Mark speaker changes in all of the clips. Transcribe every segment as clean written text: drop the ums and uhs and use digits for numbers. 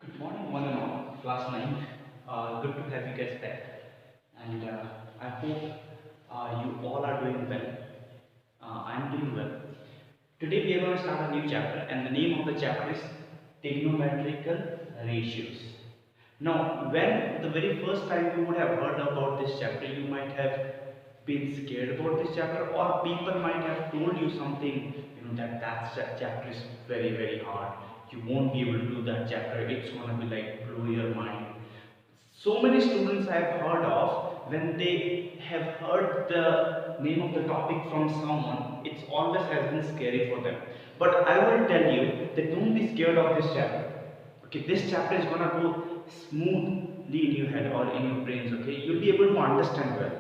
Speaker 1: Good morning, one and all. Class 9. Good to have you guys back. And I hope you all are doing well. I'm doing well. Today we are going to start a new chapter, and the name of the chapter is Trigonometrical Ratios. Now, when the very first time you would have heard about this chapter, you might have been scared about this chapter, or people might have told you something, that chapter is very hard. You won't be able to do that chapter. It's gonna be like blow your mind. So many students I have heard of, when they have heard the name of the topic from someone, it's always has been scary for them. But I will tell you that don't be scared of this chapter. Okay, this chapter is gonna go smoothly in your head or in your brains. Okay, you'll be able to understand well.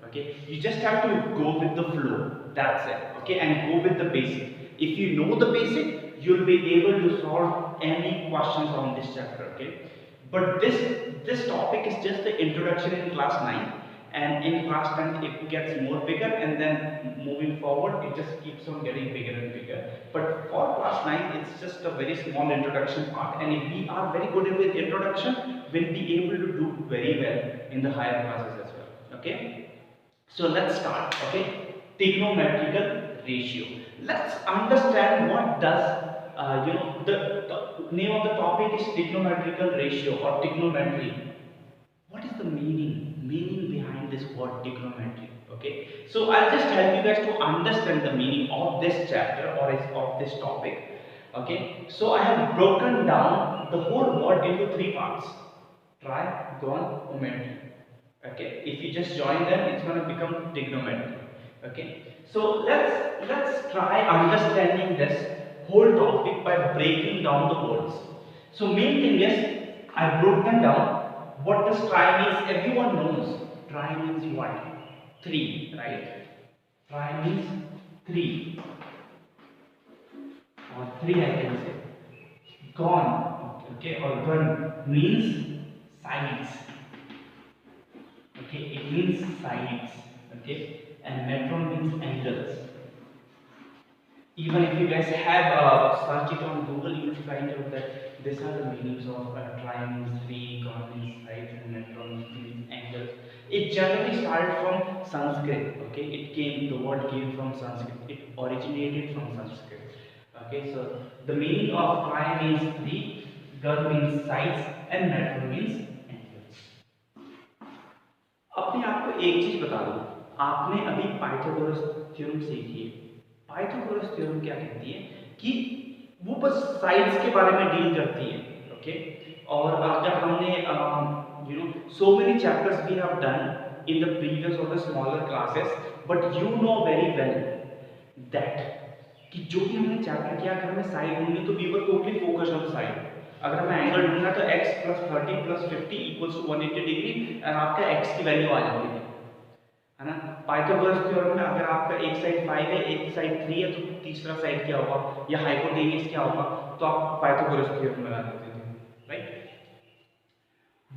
Speaker 1: Okay, you just have to go with the flow. That's it. Okay, and go with the basic. If you know the basic, you'll be able to solve any questions on this chapter. Okay, but this topic is just the introduction in class 9, and in class 10 it gets more bigger, and then moving forward it just keeps on getting bigger and bigger. But for class 9 it's just a very small introduction part, and if we are very good with introduction, we'll be able to do very well in the higher classes as well. Okay, so let's start. Okay, trigonometrical ratio. Let's understand what does the name of the topic is trigonometrical ratio or trigonometry. What is the meaning behind this word trigonometry? Okay, so I'll just help you guys to understand the meaning of this chapter or of this topic. Okay, so I have broken down the whole word into three parts: trigonometry. Okay, if you just join them, it's going to become trigonometry. Okay, so let's try understanding this whole topic by breaking down the words. So main thing is I broke them down. What does tri means? Everyone knows tri means what? Three, right? Tri means three, or three I can say. Gone, okay, or gun means sides. Okay, it means sides. Okay, and metron means angles. Even if you guys have search it on Google, you will find out that these are the meanings of tri means three, con means sides, and metron means angles. It generally started from Sanskrit. Okay, the word came from Sanskrit. It originated from Sanskrit. Okay, so the meaning of tri means three, gun means sides, and metron means angles. अपने आप को एक चीज बता दूं, आपने अभी Pythagoras theorem सीखी है। पाइथागोरस थ्योरम क्या कहती है कि वो बस साइड्स के बारे में डील करती है। ओके, और अगर हमने so many chapters we have done in the previous और the smaller classes, but you know very well that कि जो भी हमने चैप्टर किया, अगर हमें साइड ढूंढनी तो we were totally focused on side. अगर हमें एंगल ढूंढना तो x + 30 + 50 = 180 डिग्री, और आपका x की वैल्यू आ जाती है ना। पाइथागोरस थ्योरम में अगर आपका एक साइड 5 है, एक साइड 3 है, तो तीसरा साइड क्या होगा, या हाइपोटेन्यूस क्या होगा, तो आप पाइथागोरस थ्योरम लगा देते थे, right.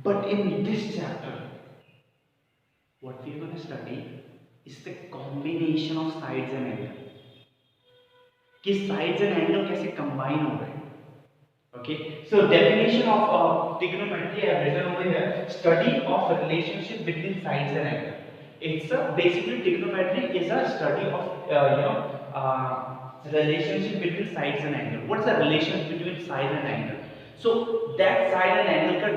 Speaker 1: But in this chapter what we are going to study is the combination of sides and angle, कि साइड्स एंड एंगल कैसे कंबाइन हो रहे हैं। Okay, so definition of trigonometry I have written over here: study of relationship between sides and angle. It's basically trigonometry is a study of relationship between sides and angle. What's the relation between side and angle? So that side and angle का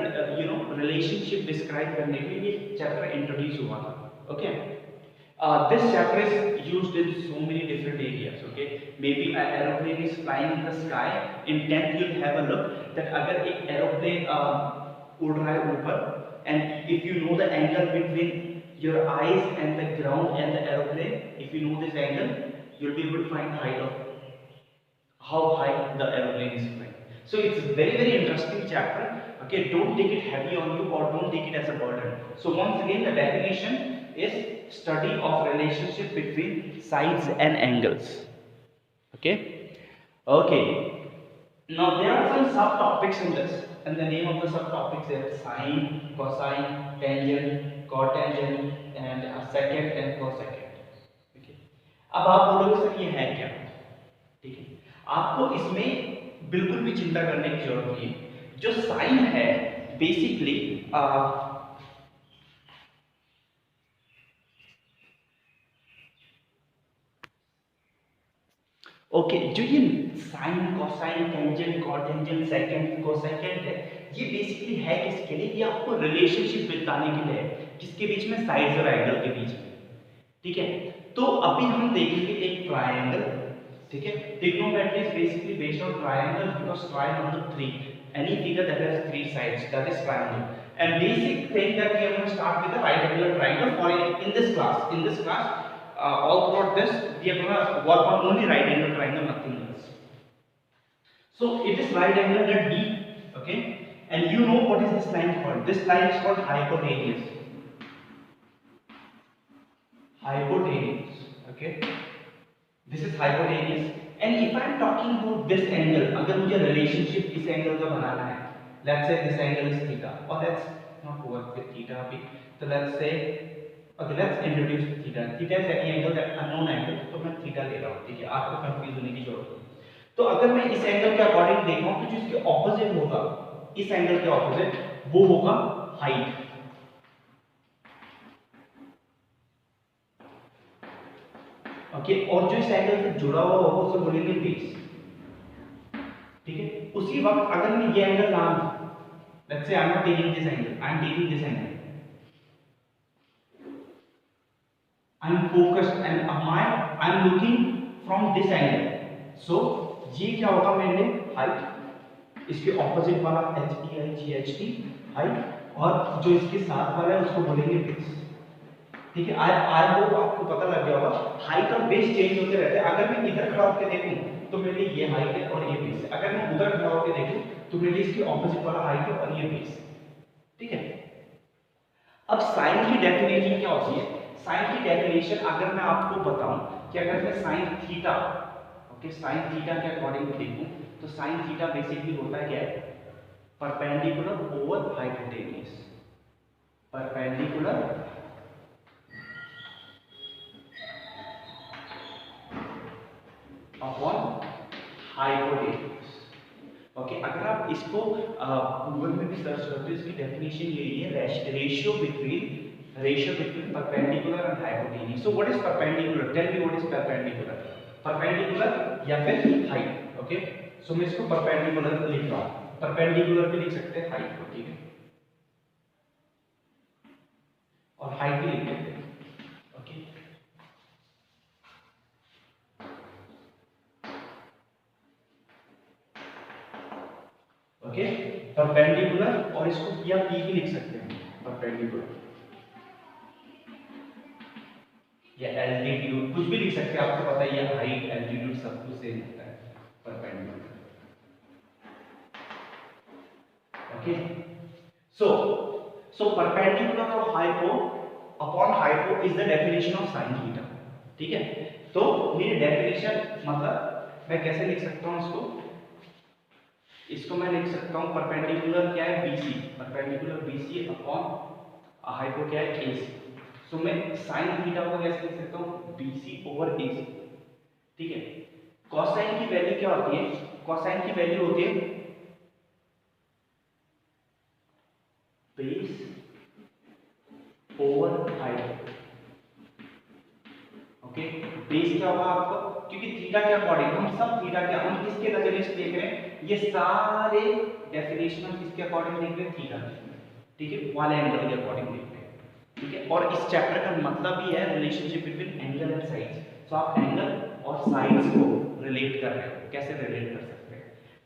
Speaker 1: relationship describe करने के लिए ये chapter introduce हुआ था. Okay. This chapter is used in so many different areas. Okay, maybe an aeroplane is flying in the sky. In 10th you'll have a look that अगर एक aeroplane उड़ रहा है ऊपर, and if you know the angle between your eyes and the ground and the aeroplane, if you know this angle, you'll be able to find the height of how high the aeroplane is flying. So it's very interesting chapter. Okay, don't take it heavy on you or don't take it as a burden. So once again, the definition is study of relationship between sides and angles. Okay, now there are some subtopics in this, and the name of the subtopics are sine, cosine, tangent, cotangent, and secant and cosecant. Okay, अब आप बोलोगे sir ये है क्या? ठीक है, आपको इसमें बिल्कुल भी चिंता करने की जरूरत नहीं है। जो साइन है बेसिकली ओके जो ये sine cosine tangent cotangent secant cosecant है, ये बेसिकली है किसके लिए? ये आपको रिलेशनशिप बताने के लिए है, किसके बीच में? साइड्स और एंगल के बीच में, ठीक है। तो अभी हम देखेंगे एक ट्रायंगल, ठीक है। Trigonometry is basically based on triangle because triangle number 3 any figure that has 3 sides, that is triangle. And basic thing that we are going to start with the right angular triangle for in this class all throughout this we are going to work on only right angle triangle, nothing else. So it is right angle at D, okay, and you know what is this line called? This line is called hypotenuse, okay, this is hypotenuse. And if I am talking about this angle, अगर मुझे relationship इस angle का बनाना है, let's say this angle is theta, or let's not work with theta अभी, तो let's say okay, let's introduce theta. Theta is any angle that unknown angle, तो मैं theta ले रहा हूँ, ठीक है, आपको कंफ्यूज होने की जरूरत नहीं। तो अगर मैं इस एंगल के अकॉर्डिंग देख रहा हूँ तो जो इसके ऑपोजिट होगा, इस एंगल के ऑपोजिट, वो होगा हाइट, ओके, और जो इस एंगल से जुड़ा हुआ होगा उसे बोलेंगे बेस, ठीक है। उसी वक्त अगर मैं ये एंगल ना लूं, let's say I am not taking this angle, I am taking this angle, I am focused and I am looking from this angle, so ये क्या होगा मेरे लिए? हाइट, इसके ऑपोजिट वाला HEIGHT हाइट, और जो इसके साथ वाला है उसको बोलेंगे बेस, ठीक है। आई होप आपको पता लग गया होगा, हाइट और बेस चेंज होते रहते हैं। अगर मैं इधर खड़ा होकर देखूं तो मेरे लिए ये हाइट है और ये बेस है, अगर मैं उधर खड़ा होकर देखूं तो मेरे लिए इसके ऑपोजिट वाला हाइट है और ये बेस है, ठीक है। अब साइन की डेफिनेशन क्या होती है? साइन की डेफिनेशन अगर मैं आपको बताऊं कि अगर मैं sine theta, okay, sine theta के अकॉर्डिंग देखूं तो साइन थीटा बेसिकली होता है क्या है? Perpendicular over hypotenuse, perpendicular upon hypotenuse, okay. अगर आप इसको गूगल में भी सर्च करते हो, इसकी डेफिनेशन यही है, ratio between perpendicular and hypotenuse. So what is perpendicular? Tell me what is perpendicular? Perpendicular या फिर हाइट, ओके। सो मैं इसको परपेंडिकुलर लिख रहा हूं, परपेंडिकुलर भी लिख सकते हैं हाइट को, ठीक है, और हाइट भी लिख सकते हैं, ओके। ओके, परपेंडिकुलर, और इसको या P भी लिख सकते हैं, परपेंडिकुलर या एल्टीट्यूड, कुछ भी लिख सकते हैं, आपको पता है ये हाइट एल्टीट्यूड सब कुछ सेम होता है, परपेंडिकुलर, ओके। सो परपेंडिकुलर और hypo upon hypo is the definition of sine theta, ठीक है। तो मेरी डेफिनेशन मतलब मैं कैसे लिख सकता हूं इसको मैं लिख सकता हूं, परपेंडिकुलर क्या है? BC, perpendicular BC upon hypo क्या है? AC। सो मैं साइन थीटा को कैसे लिख सकता हूं? BC ओवर AC, ठीक है। कोसाइन की वैल्यू क्या होती है? कोसाइन की वैल्यू होती है base over height, okay. Base क्या होगा आपको, क्योंकि थीटा के अकॉर्डिंग हम सब थीटा के, हम किसके नजरिए से देख रहे हैं? ये सारे डेफिनेशन हम किसके अकॉर्डिंग देख रहे हैं? थीटा, ठीक है, वाले एंगल के अकॉर्डिंग देख रहे हैं, ठीक है। और इस चैप्टर का मतलब ही है relationship between angle and sides. So आप एंगल और साइड्स को रिलेट कर रहे हो, कैसे रिलेट कर सकते हैं?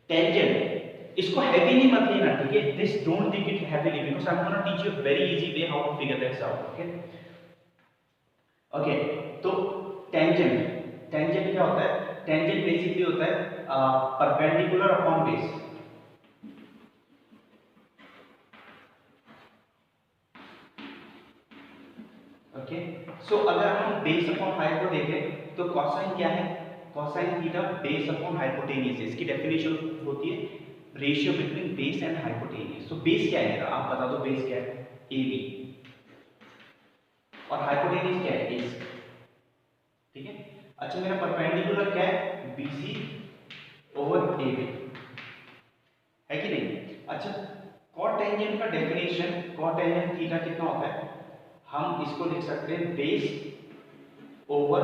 Speaker 1: टेंजेंट, इसको हैवीली मत लेना, ठीक है, this don't take it heavily because I am gonna teach you very easy way how to figure this out, okay. Okay, तो टेंजेंट क्या होता है? टेंजेंट बेसिकली होता है perpendicular upon base, okay. So अगर हम बेस अपॉन हाइट को देखें तो कोसाइन क्या है? Cosine theta base upon hypotenuse, इसकी डेफिनेशन होती है ratio between base and hypotenuse. So base क्या है, आप बता दो बेस क्या है? AB, और हाइपोटेन्यूज क्या है? AC, ठीक है। अच्छा, मेरा परपेंडिकुलर क्या है? BC ओवर AB, है कि नहीं? अच्छा, कॉट टेंजेंट का डेफिनेशन, कॉट टेंजेंट थीटा कितना होता है, हम इसको लिख सकते हैं बेस ओवर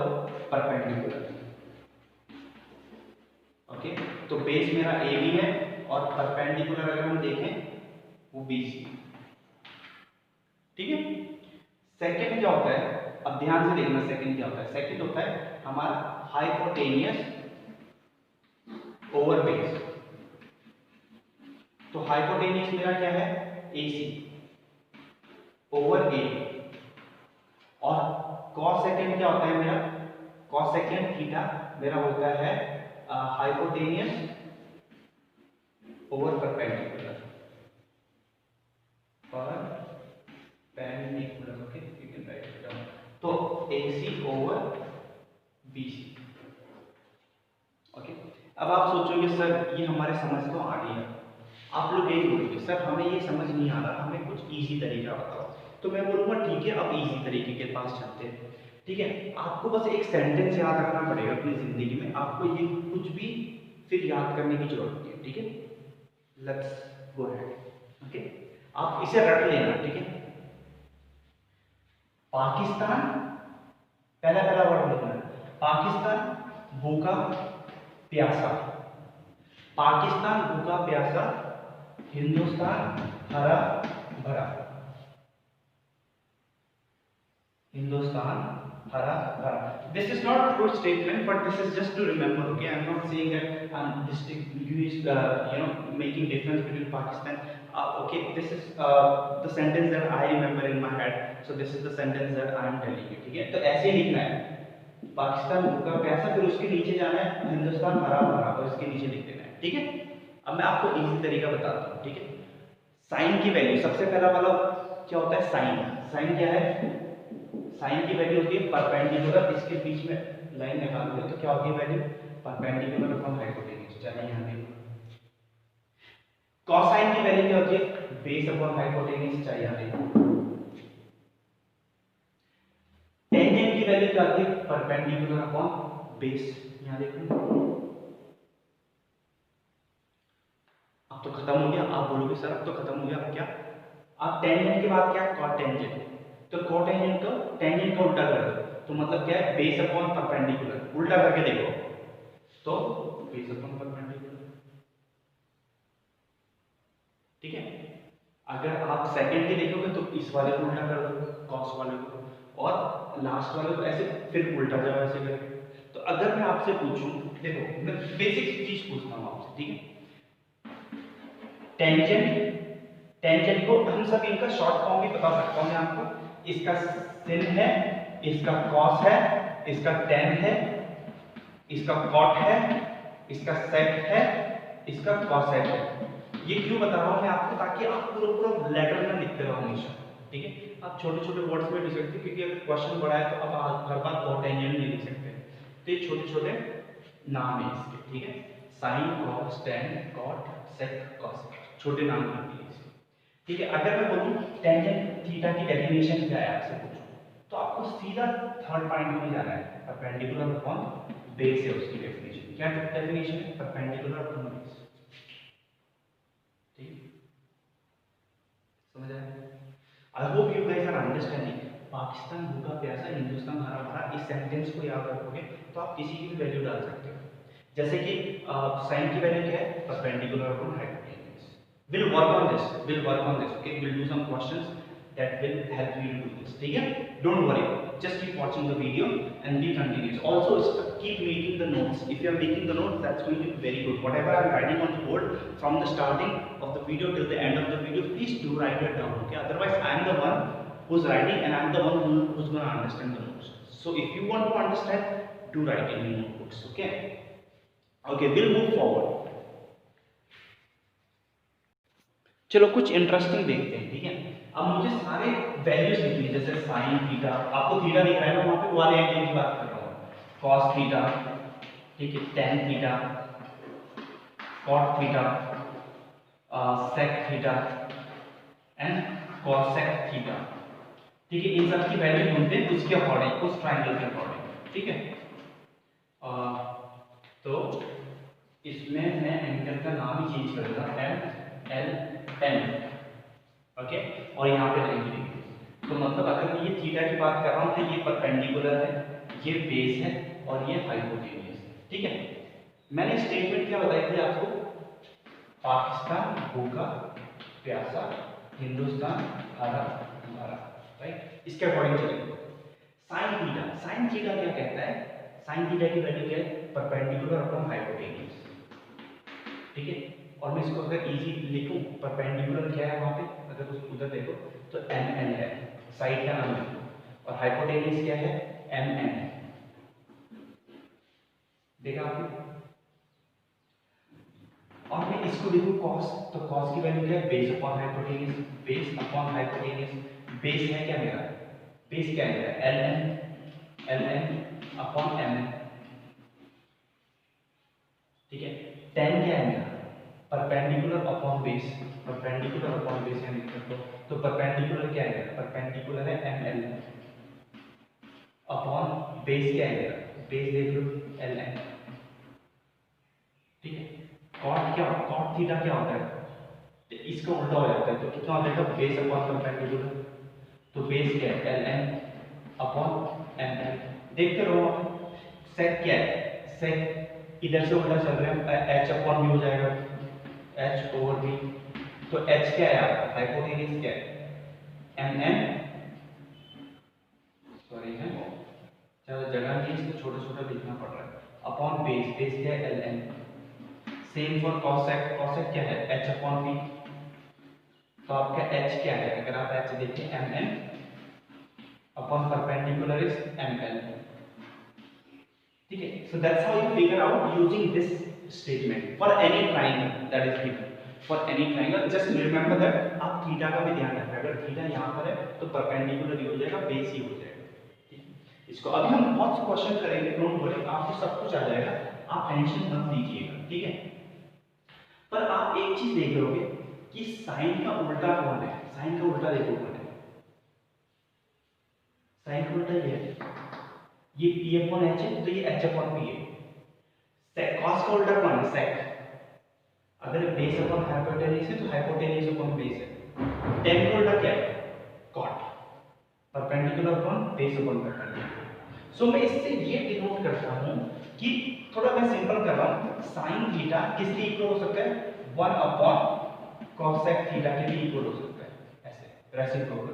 Speaker 1: परपेंडिकुलर। ओके, तो बेस मेरा ए बी है और परपेंडिकुलर अगर हम देखें वो बी सी। ठीक है, सेकंड क्या होता है, अब ध्यान से देखना सेकंड क्या होता है। सेकंड होता है हमारा हाइपोटेनियस ओवर बेस। तो हाइपोटेनियस मेरा क्या है, ए सी ओवर ए। और कॉस सेकंड क्या होता है मेरा, कॉस सेकंड थीटा मेरा होता है hypotenuse over perpendicular. Perpendicular, okay, you can write it down. तो AC ओवर BC। ओके, अब आप सोचोगे सर ये हमारे समझ तो आ रही है, आप लोग यही बोलोगे सर हमें ये समझ नहीं आ रहा, हमें कुछ इजी तरीका बताओ। तो मैं बोलूँगा ठीक है, अब इजी तरीके के पास चलते हैं। ठीक है, आपको बस एक सेंटेंस याद रखना पड़ेगा अपनी जिंदगी में, आपको ये कुछ भी फिर याद करने की जरूरत नहीं है। ठीक है, लेट्स गो अहेड। ओके, आप इसे रट लेना। ठीक है, पाकिस्तान, पहला पहला वर्ड लिखना है, पाकिस्तान भूखा प्यासा। पाकिस्तान भूखा प्यासा, हिंदुस्तान हरा भरा। हिंदुस्तान हरा भरा। This is not a true statement, but this is just to remember. Okay, I'm not saying that I'm making difference between Pakistan. Okay, this is the sentence that I remember in my head. So this is the sentence that I am telling you. ठीक है, तो ऐसे ही लिखना है, पाकिस्तान भूखा प्यासा, फिर उसके नीचे जाना है हिंदुस्तान हरा भरा और इसके नीचे लिख देना है। ठीक है, अब मैं आपको इजी तरीका बताता हूँ। ठीक है, साइन की वैल्यू, सबसे पहला वाला क्या होता है, साइन। साइन क्या है, साइन की वैल्यू होती है परपेंडिकुलर, इसके बीच में लाइन निकालोगे तो क्या होगी वैल्यू, परपेंडिकुलर अपॉन हाइपोटेन्यूज। चलिए यहां देखो, कोसाइन की वैल्यू क्या होती है, बेस अपॉन हाइपोटेन्यूज। चाहिए यहां देखो, टेंजेंट की वैल्यू क्या होती है, परपेंडिकुलर अपॉन बेस। यहां देखो, अब तो खत्म हो गया। आप बोलोगे सर अब तो खत्म हो गया, अब क्या, अब टेंजेंट के बाद क्या, कॉट टेंजेंट। तो कोटेंजेंट को टेंजेंट का उल्टा कर दो, तो मतलब क्या है, बेस अपॉन परपेंडिकुलर। उल्टा करके देखो तो बेस अपॉन परपेंडिकुलर। ठीक है, अगर आप सेकंड के देखोगे तो इस वाले को उल्टा कर दो, कॉस वाले को, और लास्ट वाले को ऐसे फिर उल्टा जाओ ऐसे करके। तो अगर मैं आपसे पूछूं, देखो मैं बेसिक चीज पूछता हूं आपसे। ठीक है, टेंजेंट, टेंजेंट को हम सब इनका शॉर्ट फॉर्म भी बता सकता हूं मैं आपको। इसका सिन है, इसका कॉस है, इसका टेन है, इसका कॉट है, इसका सेक है, इसका कॉसेक है। ये क्यों बता रहा हूं मैं आपको, ताकि आप पूरा पूरा लेटर में लिखते रहो हमेशा। ठीक है, आप छोटे छोटे वर्ड्स में लिख सकते, क्योंकि अगर क्वेश्चन बड़ा है तो अब आप हर बार कोटेंजेंट नहीं लिख सकते। तो ये छोटे छोटे नाम है इसके। ठीक है, साइन, कॉस, टेन, कॉट, सेक, कॉसेक, छोटे नाम कर दिए। ठीक है, अगर मैं बोलूं टेंजेंट थीटा की डेफिनेशन क्या है आपसे पूछूं, तो आपको सीधा थर्ड पॉइंट में जाना है, परपेंडिकुलर अपॉन बेस है उसकी डेफिनेशन। क्या डेफिनेशन है, परपेंडिकुलर अपॉन बेस। ठीक, समझ आया? I hope you guys are understanding. Pakistan भूखा प्यासा, हिंदुस्तान हरा भरा, इस सेंटेंस को याद रखोगे तो आप किसी की भी वैल्यू डाल सकते हो। जैसे कि साइन की वैल्यू क्या है, perpendicular upon hypotenuse. We'll work on this. We'll work on this. Okay, we'll do some questions that will help you to do this. ठीक है, don't worry. Just keep watching the video and be continuous. Also, keep making the notes. If you are making the notes, that's going to be very good. Whatever I'm writing on the board from the starting of the video till the end of the video, please do write it down. Okay, otherwise I'm the one who's writing and I'm the one who's going to understand the notes. So if you want to understand, do write in your notebooks. Okay. Okay, we'll move forward. चलो कुछ interesting देखते हैं। ठीक है, अब मुझे सारे values लिखनी है, जैसे साइन थीटा, आपको थीटा दिख रहा है ना, वहां पे वाले एंगल की बात कर रहा हूँ, कॉस थीटा, ठीक है, tan theta, cot theta, sec theta and cosec theta. ठीक है, इन सब की वैल्यू ढूंढते हैं उसके अकॉर्डिंग, उस ट्राइंगल के अकॉर्डिंग। ठीक है, तो इसमें मैं एंगल का नाम ही चेंज करूंगा, एम एल ओके, और यहाँ पे 90 डिग्री। तो मतलब अगर मैं ये थीटा की बात कर रहा हूँ तो ये परपेंडिकुलर है, ये बेस है और ये हाइपोटेन्यूज है। ठीक है, मैंने स्टेटमेंट क्या बताई थी आपको, पाकिस्तान भूखा प्यासा, हिंदुस्तान हरा भरा, राइट। इसके अकॉर्डिंग चलेंगे। साइन थीटा क्या कहता है, साइन थीटा की वैल्यू क्या है, परपेंडिकुलर अपॉन हाइपोटेन्यूज। ठीक है, और मैं इसको अगर इजी लिखूं, परपेंडिकुलर क्या है वहां पे, अगर उस उधर देखो तो एम एन है, साइड का नाम लिखो, और हाइपोटेन्यूज क्या है, एम एन। देखा आपने, और मैं इसको लिखूं कॉस, तो कॉस की वैल्यू क्या है, base upon hypotenuse, base upon hypotenuse. Base है क्या मेरा, बेस क्या है मेरा, L N upon M N. ठीक है, टेन क्या है मेरा, perpendicular upon base, perpendicular upon base है लिख, तो परपेंडिकुलर क्या है, परपेंडिकुलर है एम एल अपॉन बेस क्या है मेरा, बेस देख लो एल एन। ठीक है, कॉट क्या, कॉट थीटा क्या होता है, तो इसका उल्टा हो जाता है, तो कितना हो जाएगा, बेस अपॉन परपेंडिकुलर, तो बेस क्या है L N upon M L. देखते रहो, सेक क्या है, सेक इधर से उल्टा चल रहे हैं, एच अपॉन भी हो जाएगा, एच ओवर बी, तो एच क्या है आपका, हाइपोटेन्यूज क्या है, एम एन, सॉरी है ज्यादा जगह नहीं, इसको छोटा छोटा लिखना पड़ रहा है, अपॉन बेस, बेस क्या है L N. Same for cosec, cosec क्या है, एच अपॉन बी, तो आपका एच क्या है, अगर आप एच देखिए M N upon perpendicular is M L. ठीक है, so that's how you figure out using this statement for any triangle that is given, for any triangle just remember that आप थीटा का भी ध्यान रखें, अगर थीटा यहाँ पर है तो परपेंडिकुलर ही हो जाएगा, बेस ही हो जाएगा। ठीक है, इसको अभी हम बहुत से क्वेश्चन करेंगे, डोंट वरी, आपको सब कुछ आ जाएगा, आप टेंशन मत लीजिएगा। ठीक है, पर आप एक चीज देख लोगे कि साइन का उल्टा कौन है, साइन का उल्टा देखो कौन है, साइन का उल्टा ये है, ये p अपॉन h है तो ये h अपॉन p है। सेक, कॉस का उल्टा कौन है, सेक। अगर बेस अपॉन हाइपोटेन्यूज है तो हाइपोटेन्यूज अपॉन बेस है। टेन का उल्टा क्या है, cot, perpendicular upon base upon perpendicular. So मैं इससे ये डिनोट करता हूं कि थोड़ा मैं सिंपल कर रहा हूं, साइन थीटा किसके इक्वल हो सकता है, 1 अपॉन कॉसेक थीटा के भी इक्वल हो सकता है, ऐसे रेसिप्रोकल।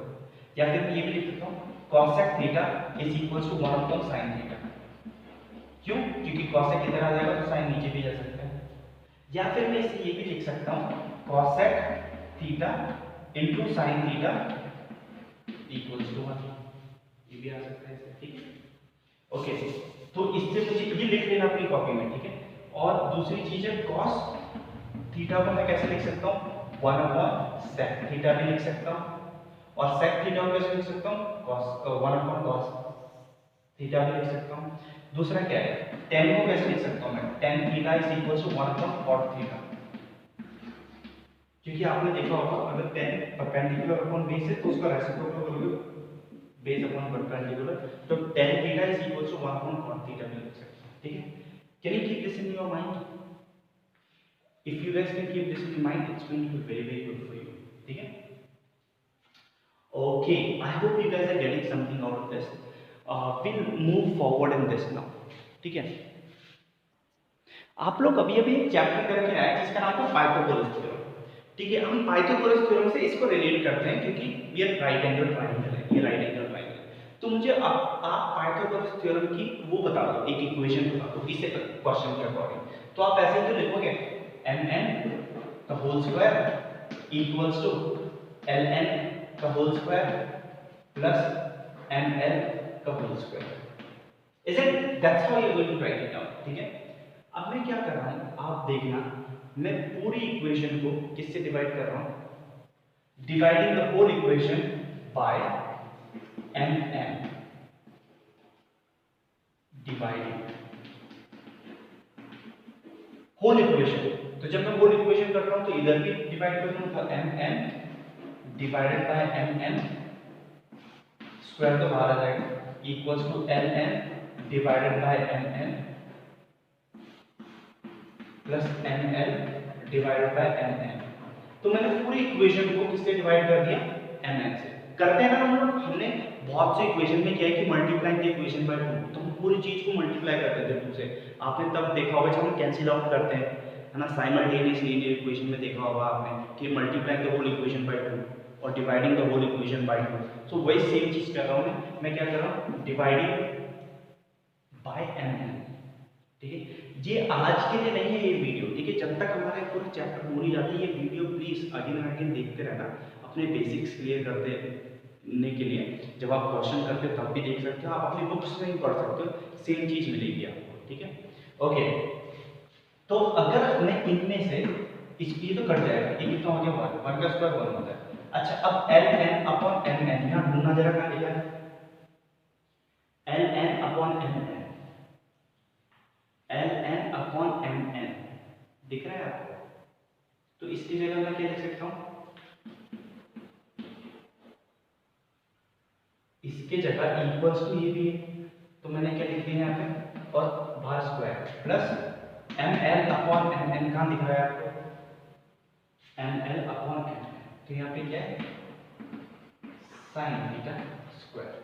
Speaker 1: या फिर ये भी लिख सकता हूं, cosec theta is equals to 1 upon sin theta. क्यों, क्योंकि cosec इधर आ जाएगा तो sin नीचे भी जा सकता है। या फिर मैं इसे ये भी लिख सकता हूं, cosec theta into sin theta equals to 1, ये भी आ सकता है ऐसे। ठीक है, ओके, तो इससे मुझे ये लिख लेना अपनी कॉपी में। ठीक है, और दूसरी चीज है cos थीटा को मैं कैसे लिख सकता हूं, 1 अपॉन sec थीटा भी लिख सकता हूं, और sec थीटा को कैसे लिख सकता हूं, cos 1 अपॉन cos थीटा भी लिख सकता हूं। दूसरा क्या है, tan को कैसे लिख सकता हूं मैं, tan theta is equal to 1 upon cot theta, क्योंकि आपने देखा होगा अगर tan परपेंडिकुलर अपॉन बेस है तो उसका रेसिप्रोकल करोगे बेस अपॉन परपेंडिकुलर, तो tan theta is equal to 1 upon cot theta भी लिख सकते हैं। ठीक है, can you keep this in your mind, if you guys can keep this in mind it's going to be very very good for you. ठीक है, okay, I hope you guys are getting something out of this. We'll move forward in this now. ठीक है, आप लोग अभी अभी एक chapter करके आए जिसका नाम था पाइथागोरस थ्योरम। ठीक है, हम पाइथागोरस थ्योरम से इसको रिलेट करते हैं क्योंकि ये राइट एंगल ट्रायंगल है, ये राइट एंगल ट्रायंगल है। तो मुझे आप पाइथागोरस थ्योरम की वो बता दो, एक इक्वेशन बता दो इसे क्वेश्चन के अकॉर्डिंग। तो आप ऐसे तो लिखोगे mn का whole square equals to ln का होल स्क्वायर प्लस ml का whole square, is it, that's how you are going to write it down. ठीक है, अब मैं क्या कर रहा हूं, आप देखना, मैं पूरी इक्वेशन को किससे डिवाइड कर रहा हूं, dividing the whole equation by mn, dividing whole equation. तो जब मैं होल इक्वेशन कर रहा हूं तो इधर भी डिवाइड कर दूं, तो mn divided by mn square तो बाहर आ जाएगा equals to ln divided by mn plus ml divided by mn। तो मैंने पूरी इक्वेशन को किससे डिवाइड कर दिया, mn से। करते हैं ना हम लोग, हमने बहुत से इक्वेशन में क्या है कि मल्टीप्लाई द इक्वेशन बाय 2, तो हम पूरी चीज को मल्टीप्लाई करते थे 2 से। आपने तब देखा होगा जब हम कैंसिल आउट करते हैं, है ना, साइमल्टेनियस लीनियर इक्वेशन में देखा होगा आपने कि multiplying the whole equation by 2 और dividing the whole equation by 2। So वही सेम चीज कर रहा हूं मैं क्या कर रहा हूं, डिवाइडिंग बाय mn। ठीक है, ये आज के लिए नहीं है ये वीडियो, ठीक है, जब तक हमारा पूरा चैप्टर पूरी जाती है ये video please again and again देखते रहना, अपने बेसिक्स क्लियर करने के लिए। जब आप क्वेश्चन करते हो तब भी देख सकते हो, आप अपनी बुक्स में भी पढ़ सकते हो, सेम चीज मिलेगी आपको, ठीक है। ओके, तो अगर मैं इनमें से ये तो कट जाएगा, ये कितना हो गया 1, 1 का स्क्वायर 1 होता है। अच्छा, अब ln अपॉन mn यहाँ ढूंढना जरा कहाँ लिखा है, ln upon mn, ln upon mn दिख रहा है आपको? तो इसकी जगह मैं क्या लिख सकता हूं, इसके जगह इक्वल्स टू ये भी है, तो मैंने क्या लिख दिया यहाँ पे, और बाहर square plus ml upon mn कहाँ दिख रहा है आपको, ml अपॉन mn, तो यहाँ पे क्या है साइन थीटा स्क्वायर।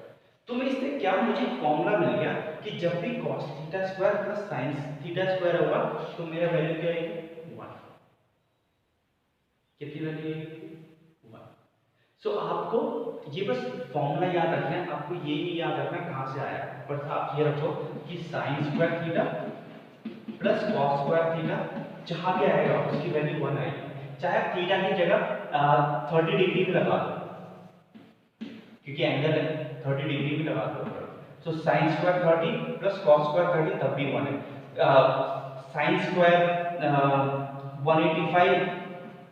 Speaker 1: तो मैं इससे क्या, मुझे फॉर्मूला मिल गया कि जब भी cos theta square plus sin theta square होगा तो मेरा वैल्यू क्या आएगी 1। कितनी वैल्यू आएगी 1। सो आपको ये बस फॉर्मूला याद रखना है, आपको ये ही याद रखना है कहां से आया, बस आप ये रखो कि sin square theta plus cos square theta जहां भी आएगा उसकी वैल्यू 1 आएगी, चाहे थीटा की जगह 30 डिग्री भी लगा दो क्योंकि एंगल है, 30 डिग्री भी लगा दो। सो sin square 30 plus cos square 30 तब भी 1 है। sin square 185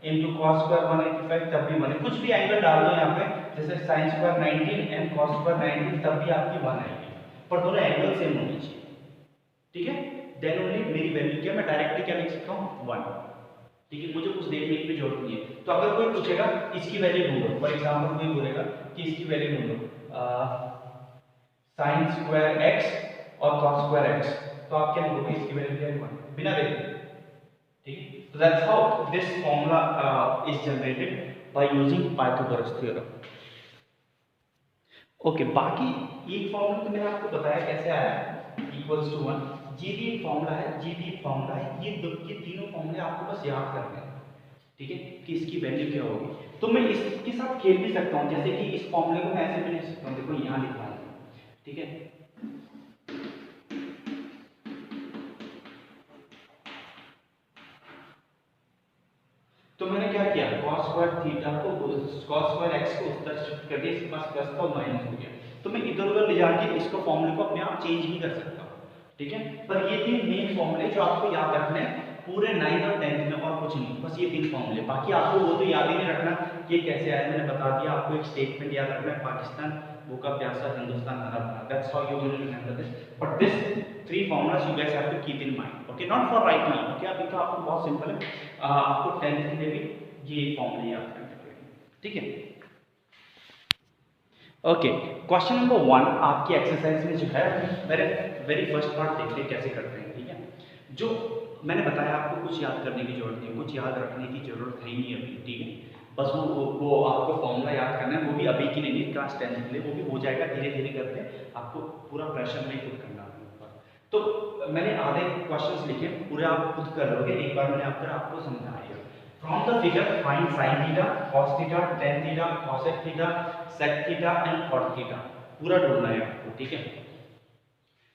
Speaker 1: into cos square 185 तब भी 1 है। कुछ भी एंगल डाल दो यहाँ पे, जैसे sin square 19 and cos square 19 तब भी आपकी 1 आएगी, पर दोनों एंगल सेम होने चाहिए, ठीक है। देन ओनली मेरी वैल्यू क्या, मैं डायरेक्टली क्या लिख सकता हूँ 1, ठीक है, मुझे कुछ देखने की जरूरत नहीं है। तो अगर कोई पूछेगा इसकी वैल्यू ढूंढो, फॉर एग्जांपल कोई बोलेगा कि इसकी वैल्यू ढूंढो sin स्क्वायर x और cos स्क्वायर x, तो आप क्या लिखोगे, इसकी वैल्यू क्या है 1 बिना देखे, ठीक है। तो that's how this formula is generated by using Pythagoras theorem. Okay, बाकी ये फॉर्मूला तो मैंने आपको बताया कैसे आया, इक्वल्स टू 1, ये भी एक फॉर्मूला है, ये भी एक फॉर्मूला है, ये तीनों फॉर्मूले आपको बस याद करने हैं, ठीक है, कि इसकी वैल्यू क्या होगी। तो मैं इसके साथ खेल भी सकता हूं, जैसे कि इस फॉर्मूले को मैं ऐसे भी लिख सकता हूं, देखो यहां लिखा है, ठीक है। तो मैंने क्या किया, cos स्क्वायर थीटा को cos स्क्वायर x को उस तरफ शिफ्ट कर दिया, इसके पास प्लस था और माइनस हो गया, तो मैं इधर उधर ले जाके इसको फॉर्मूले को अपने आप चेंज भी कर सकता हूं, ठीक है। पर ये 3 मेन फॉर्मूले जो आपको याद रखने हैं पूरे 9th और 10th में, और कुछ नहीं, बस ये 3 फॉर्मूले, बाकी आपको वो तो याद ही नहीं रखना कि कैसे आया, मैंने बता दिया। आपको एक स्टेटमेंट याद रखना है, पाकिस्तान भूखा प्यासा हिंदुस्तान हरा भरा, that's how you will remember this, but this 3 formulas you guys have to keep in mind, okay, not for right now, okay। अभी तो आपको बहुत सिंपल है, आपको 10th के लिए भी ये फॉर्मूले याद करने पड़ेंगे, ठीक है। ओके, क्वेश्चन नंबर 1 आपकी एक्सरसाइज में जो है मेरे वेरी फर्स्ट पार्ट देखते हैं कैसे करते हैं, ठीक है। जो मैंने बताया आपको कुछ याद करने की जरूरत नहीं, कुछ याद रखने की जरूरत है ही नहीं अभी, ठीक है। बस वो आपको फॉर्मूला याद करना है, वो भी अभी के लिए नहीं, क्लास 10th के लिए, वो भी हो जाएगा धीरे धीरे करके, आपको पूरा प्रेशर नहीं खुद करना अपने ऊपर। तो मैंने आधे क्वेश्चंस लिखे, पूरे आप खुद कर लोगे, एक बार मैंने आपको समझाया। From the figure find sin theta, cos theta, tan theta, cosec theta, sec theta and cot theta, पूरा ढूंढना है आपको, ठीक है।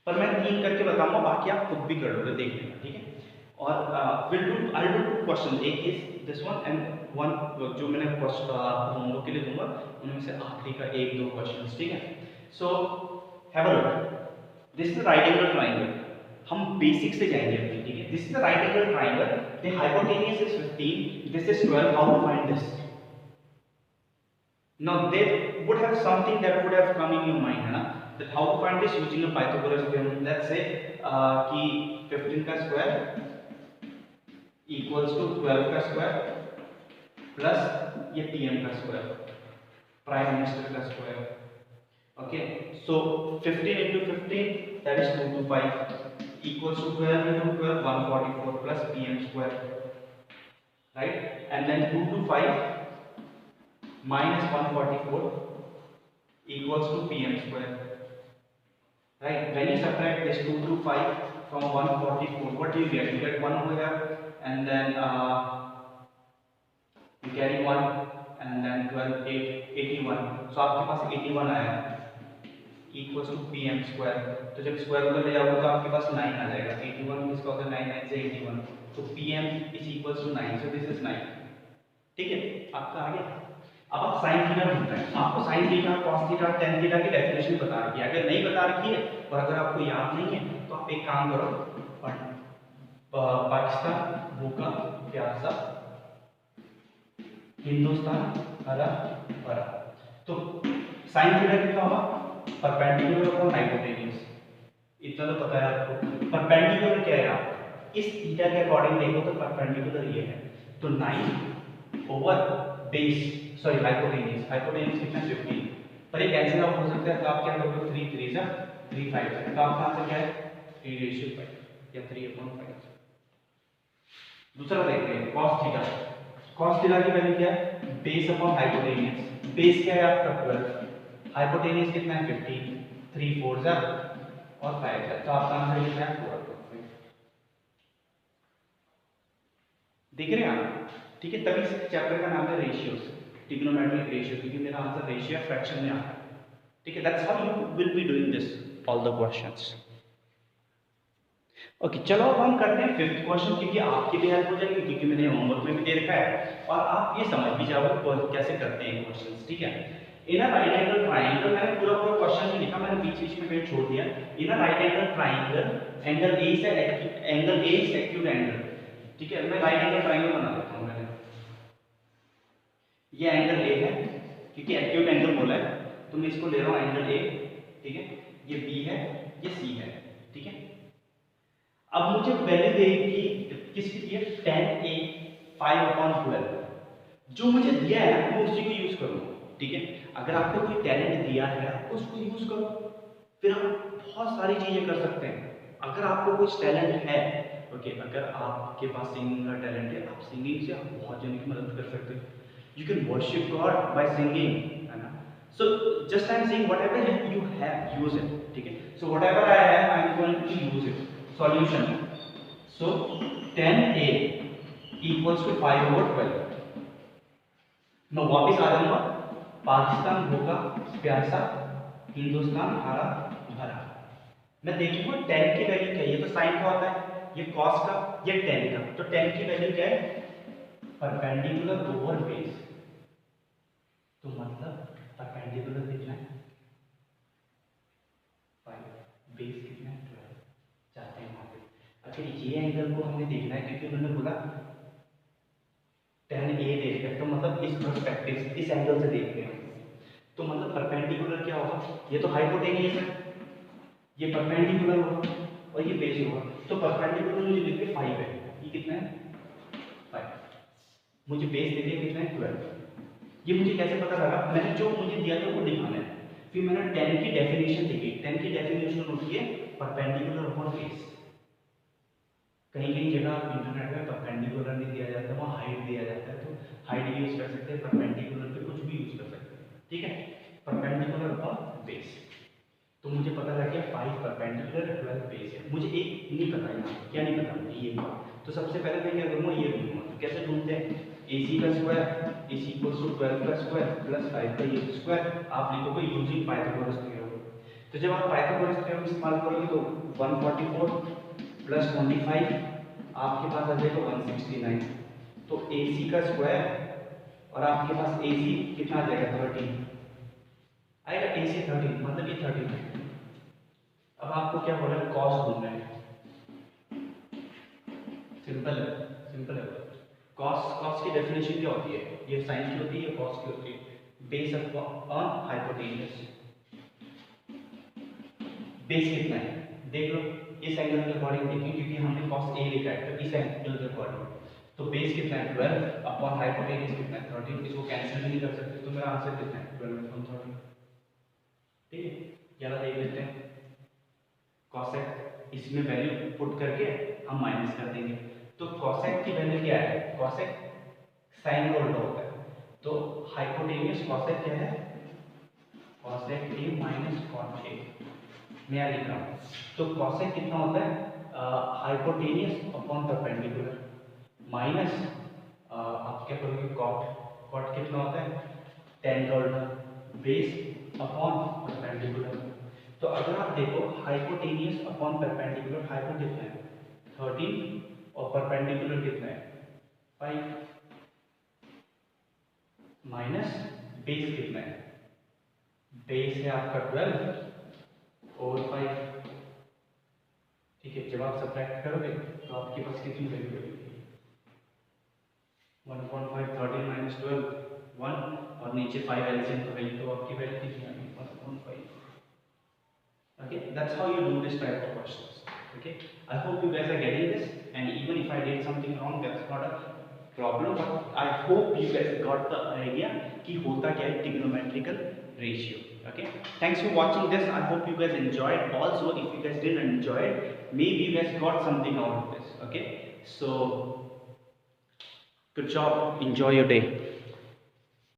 Speaker 1: पर मैं 3 करके बताऊंगा, बाकी आप खुद भी कर लोगे, देख लेना, ठीक है। और I'll do 2 questions, एक is this one and one जो मैंने हम लोग के लिए दूंगा उनमें से आखिरी का 1-2 क्वेश्चंस, ठीक है। So have a look, this is right angle triangle, हम बेसिक से जाएंगे अभी, ठीक है। This is the right angle triangle, the hypotenuse is 15, this is 12, how to find this. Now there would have something that would have come in your mind, है ना, that how to find this using a Pythagoras theorem. Let's say कि 15 का square equals to 12 का square plus ये pm का square, prime minister का square, okay। So 15 into 15 that is 225 equals to 12 into 12 144 plus pm square, right? And then 2 to 5 minus 144 equals to pm square, right? When you subtract this 2 to 5 from 144, what do you get? You get 1 over here, and then you carry 1, and then 12, 8, 81. So आपके पास 81 आया equals to P M square. तो जब square उधर ले जाओगे तो आपके पास 9 आ जाएगा। 81 किसका होता है? 9 9 से 81, तो P M is equals to 9, so this is 9। ठीक है, आपका आ गया। अब आप साइन थीटा ढूंढ रहे हैं, आपको sine theta, cos theta, tan theta की डेफिनेशन बता रखी है। अगर नहीं बता रखी है और अगर आपको याद नहीं है तो आप एक काम करो, पाकिस्तान भूखा प्यासा, हिंदुस्तान हरा भरा। तो साइन थीटा कितना होगा? Perpendicular upon hypotenuse. इतना तो पता है आपको। परपेंडिकुलर क्या है? आप इस थीटा के अकॉर्डिंग देखो तो परपेंडिकुलर ये है, तो 9 over base, sorry hypotenuse, hypotenuse कितना 15, पर ये कैंसिल आउट हो सकता है। तो आप क्या करोगे? 3 3 जा 3 5 है, तो आपका आंसर क्या है? 3/5 या 3/5। दूसरा देखते हैं cos थीटा। cos थीटा की वैल्यू क्या है? Base upon hypotenuse. बेस क्या है आपका? 12, हाइपोटेन्यूज कितना है? 15, 3 4 जा और 5 जा, तो आपका आंसर कितना है? 4/5। देख रहे हैं आप? ठीक है, तभी इस चैप्टर का नाम है रेशियोज, ट्रिग्नोमेट्रिक रेशियो, क्योंकि मेरा आंसर रेशियो फ्रैक्शन में आता है। ठीक है, that's how you will be doing this all the questions. Okay, चलो अब हम करते हैं फिफ्थ क्वेश्चन, क्योंकि आपकी भी हेल्प हो जाएगी, क्योंकि मैंने होमवर्क में भी दे रखा है और आप ये समझ भी जाओगे कैसे करते हैं क्वेश्चंस। ठीक है, इन अ राइट एंगल ट्रायंगल, मैंने पूरा पूरा क्वेश्चन नहीं लिखा, मैंने बीच बीच में कहीं छोड़ दिया। In a right angle triangle, angle A से angle A is acute angle. ठीक है, मैं राइट एंगल ट्रायंगल बना देता हूं। मैंने ये एंगल ए है, क्योंकि एक्यूट एंगल बोला है तो मैं इसको ले रहा हूं एंगल ए। ठीक है, ये बी है, ये सी है। ठीक है, अब मुझे वैल्यू देगी किसकी दी है? tan a 5/12, जो मुझे दिया है मैं उसी को यूज करूंगा। ठीक है, अगर आपको कोई टैलेंट दिया है आपको उसको यूज करो, फिर आप बहुत सारी चीजें कर सकते हैं। अगर आपको कुछ टैलेंट है, ओके, अगर आपके पास सिंगिंग का टैलेंट है, आप सिंगिंग से आप बहुत जन की मदद कर सकते हो। You can worship God by singing, है ना? So just I am saying whatever you have, use it. ठीक है, so whatever I have I am going to use it. Solution, so tan a equals to 5/12। मैं वापिस आ जाऊंगा, पाकिस्तान भूखा प्यासा, हिंदुस्तान हरा भरा। मैं देखूंगा tan की वैल्यू क्या है। ये तो साइन का होता है, ये cos का, ये tan का। तो tan की वैल्यू क्या है? Perpendicular over base. तो मतलब परपेंडिकुलर कितना है? 5, बेस कितना है? 12। चाहते हैं वहां पे अगर ये एंगल को हमें देखना है, क्योंकि उन्होंने बोला tan a देख रहे, तो मतलब इस पर्सपेक्टिव से, इस एंगल से देख रहे हैं, तो मतलब परपेंडिकुलर क्या होगा? ये तो हाइपोटेन्यूज है, ये परपेंडिकुलर होगा और ये बेस होगा। तो परपेंडिकुलर मुझे दिख रहा है 5 है, ये कितना है? 5। मुझे बेस दे दिया कितना है? 12। ये मुझे कैसे पता लगा? मैंने जो मुझे दिया था वो दिखाना है। फिर मैंने tan की डेफिनेशन देखी। tan की डेफिनेशन होती है परपेंडिकुलर अपॉन बेस। कहीं कहीं जगह इंटरनेट में परपेंडिकुलर नहीं दिया जाता, वहाँ हाइट दिया जाता है, तो हाइट यूज कर सकते हैं, परपेंडिकुलर पे कुछ भी यूज कर सकते हैं। ठीक है, परपेंडिकुलर अपॉन बेस। तो मुझे पता लग गया 5 परपेंडिकुलर 12 बेस है। मुझे एक नहीं पता है, क्या नहीं पता मुझे? ये तो सबसे पहले मैं क्या करूँगा? ये ढूंढूंगा। तो कैसे ढूंढते हैं? AC का स्क्वायर इज इक्वल टू 12 का स्क्वायर प्लस 5 का ये स्क्वायर। आप लिखोगे यूजिंग पाइथागोरस थ्योरम। तो जब आप पाइथागोरस थ्योरम इस्तेमाल करोगे तो 144 प्लस 25 आपके पास आ जाएगा 169। तो AC का स्क्वायर और आपके पास AC कितना आ जाएगा? 13 आएगा। AC 13 मतलब ये 13 है। अब आपको क्या बोला? कॉस ढूंढना है। सिंपल है, सिंपल है। कॉस की डेफिनेशन क्या होती है? ये साइन की होती है, कॉस की होती है। Base upon hypotenuse. बेस कितना है देख लो, इस एंगल के अकॉर्डिंग देखें, क्योंकि हमने cos a लिखा है, तो इस एंगल के अकॉर्डिंग। तो बेस कितना है? 12 अपॉन हाइपोटेन्यूज कितना है? 13। इसको कैंसिल भी नहीं कर सकते, तो मेरा आंसर कितना है? 12/13। ठीक है, क्या देख लेते हैं? cosec, इसमें वैल्यू पुट करके हम माइनस कर देंगे। तो cosec की वैल्यू क्या है? cosec साइन का उल्टा होता है। तो हाइपोटेनियस कॉसेक क्या है, cosec A minus cot A, मैं लिख रहा हूँ। तो कॉसेक कितना होता है, हाइपोटेनियस अपॉन परपेंडिकुलर, माइनस आप क्या करोगे कॉट, कॉट कितना होता है टेन का उल्टा, बेस अपॉन परपेंडिकुलर। तो अगर आप देखो हाइपोटेनियस अपॉन परपेंडिकुलर, हाइपो कितना है 13 और परपेंडिकुलर कितना है 5, माइनस बेस कितना है, बेस है आपका 12 और 5, ठीक है। जब आप सब्ट्रैक्ट करोगे तो आपके पास कितनी वैल्यू रहेगी 1.5, 13 माइनस 12 1 और नीचे 5 एलसीएम का वैल्यू, तो आपकी वैल्यू कितनी आ गई 1.5। Okay, that's how you do this type of questions. Okay, I hope you guys are getting this, and even if I did something wrong, that's not a problem, but I hope you guys got the idea कि होता क्या है trigonometrical ratio. Okay, thanks for watching this. I hope you guys enjoyed. Also, if you guys didn't enjoy it, maybe you guys got something out of this. Okay, so good job. Enjoy your day.